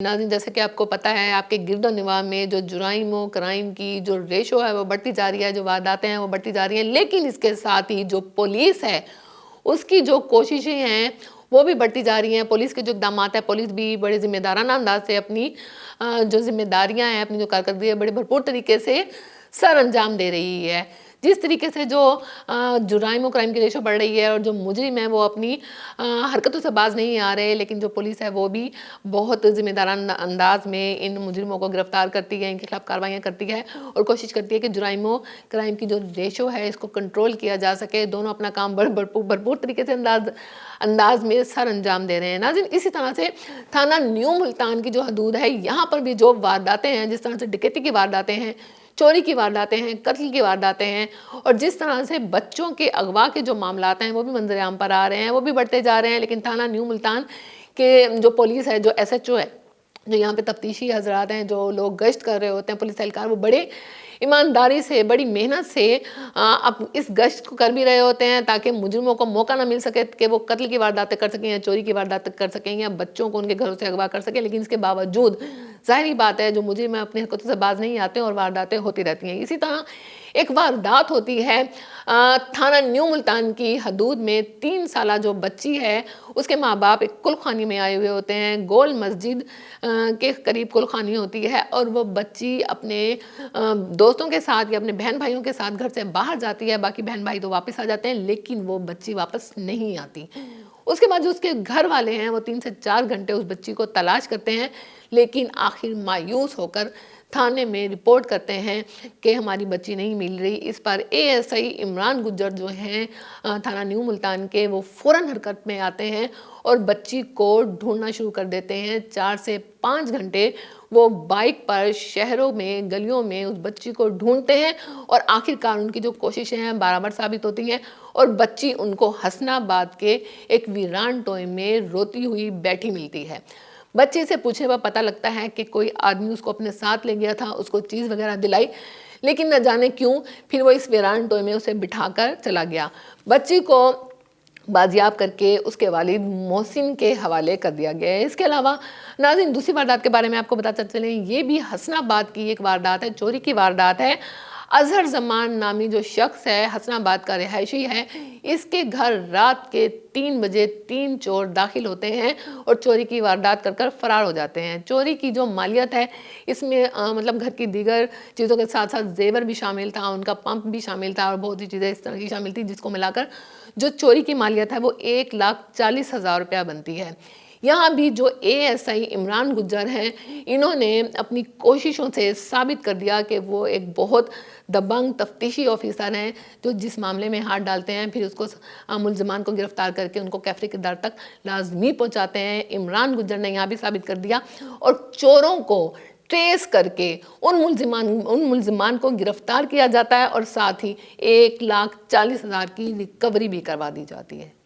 नाज़रीन, जैसे कि आपको पता है, आपके गिरद और निवाह में जो जुराइम व क्राइम की जो रेशो है वो बढ़ती जा रही है, जो वारदातें हैं वो बढ़ती जा रही हैं। लेकिन इसके साथ ही जो पुलिस है उसकी जो कोशिशें हैं वो भी बढ़ती जा रही हैं। पुलिस के जो इक़दामात हैं, पुलिस भी बड़े ज़िम्मेदाराना अंदाज से अपनी जो ज़िम्मेदारियाँ हैं, अपनी जो कारकर्दगी है, बड़े भरपूर तरीके से सर अंजाम दे रही है। जिस तरीके से जो जुराइम और क्राइम की रेशो बढ़ रही है और जो मुजरिम है वो अपनी हरकतों से बाज नहीं आ रहे, लेकिन जो पुलिस है वो भी बहुत ज़िम्मेदाराना अंदाज में इन मुजरिमों को गिरफ्तार करती है, इनके खिलाफ कार्रवाइयाँ करती है और कोशिश करती है कि जुराइम और क्राइम की जो रेशो है इसको कंट्रोल किया जा सके। दोनों अपना काम भरपूर तरीके से अंदाज में सर अंजाम दे रहे हैं। नाज़रीन, इसी तरह से थाना न्यू मुल्तान की जो हदूद है, यहाँ पर भी जो वारदातें हैं, जिस तरह से डकैती की वारदातें हैं, चोरी की वारदातें हैं, कत्ल की वारदातें हैं और जिस तरह से बच्चों के अगवा के जो मामलात हैं वो भी मंजर आम पर आ रहे हैं, वो भी बढ़ते जा रहे हैं। लेकिन थाना न्यू मुल्तान के जो पुलिस है, जो SHO है, जो यहाँ पे तफ्तीशी हजरात हैं, जो लोग गश्त कर रहे होते हैं, पुलिस एहलकार, वो बड़े ईमानदारी से, बड़ी मेहनत से अब इस गश्त को कर भी रहे होते हैं ताकि मुजरिमों को मौका ना मिल सके कि वो कत्ल की वारदातें कर सकें या चोरी की वारदातें कर सकें या बच्चों को उनके घरों से अगवा कर सकें। लेकिन इसके बावजूद ज़ाहिर बात है जो मुजरिम है अपनी हरकतों से बाज नहीं आते और वारदातें होती रहती हैं। इसी तरह एक वारदात होती है थाना न्यू मुल्तान की हदूद में। 3 साला जो बच्ची है उसके माँ बाप एक कुलखानी में आए हुए होते हैं। गोल मस्जिद के करीब कुलखानी होती है और वो बच्ची अपने दोस्तों के साथ या अपने बहन भाइयों के साथ घर से बाहर जाती है। बाकी बहन भाई तो वापस आ जाते हैं, लेकिन वो बच्ची वापस नहीं आती। उसके बाद जो उसके घर वाले हैं वो 3 से 4 घंटे उस बच्ची को तलाश करते हैं, लेकिन आखिर मायूस होकर थाने में रिपोर्ट करते हैं कि हमारी बच्ची नहीं मिल रही। इस पर ASI इमरान गुज्जर जो हैं थाना न्यू मुल्तान के, वो फ़ौरन हरकत में आते हैं और बच्ची को ढूंढना शुरू कर देते हैं। 4 से 5 घंटे वो बाइक पर शहरों में, गलियों में उस बच्ची को ढूंढते हैं और आखिरकार उनकी जो कोशिशें हैं बराबर साबित होती हैं और बच्ची उनको हसनाबाद के एक वीरान टोए में रोती हुई बैठी मिलती है। बच्चे से पूछने पर पता लगता है कि कोई आदमी उसको अपने साथ ले गया था, उसको चीज़ वगैरह दिलाई, लेकिन न जाने क्यों फिर वो इस वीरान टोए में उसे बिठाकर चला गया। बच्ची को बाजियाब करके उसके वालिद मोहसिन के हवाले कर दिया गया है। इसके अलावा नाज़रीन, दूसरी वारदात के बारे में आपको बताते चलें, ये भी हसनाबाद की एक वारदात है, चोरी की वारदात है। अजहर जमान नामी जो शख्स है, हसनाबाद का रिहायशी है, इसके घर रात के 3 बजे 3 चोर दाखिल होते हैं और चोरी की वारदात कर फरार हो जाते हैं। चोरी की जो मालियत है इसमें मतलब घर की दीगर चीज़ों के साथ साथ जेवर भी शामिल था, उनका पंप भी शामिल था और बहुत सी चीज़ें इस तरह की शामिल थी, जिसको मिलाकर जो चोरी की मालियत है वो 1,40,000 रुपया बनती है। यहाँ भी जो ASI इमरान गुज्जर हैं, इन्होंने अपनी कोशिशों से साबित कर दिया कि वो एक बहुत दबंग तफ्तीशी ऑफिसर हैं जो जिस मामले में हाथ डालते हैं फिर उसको मुलजमान को गिरफ्तार करके उनको कैफरे किरदार तक लाजमी पहुँचाते हैं। इमरान गुज्जर ने यहाँ भी साबित कर दिया और चोरों को ट्रेस करके उन मुलजिमान को गिरफ्तार किया जाता है और साथ ही 1,40,000 की रिकवरी भी करवा दी जाती है।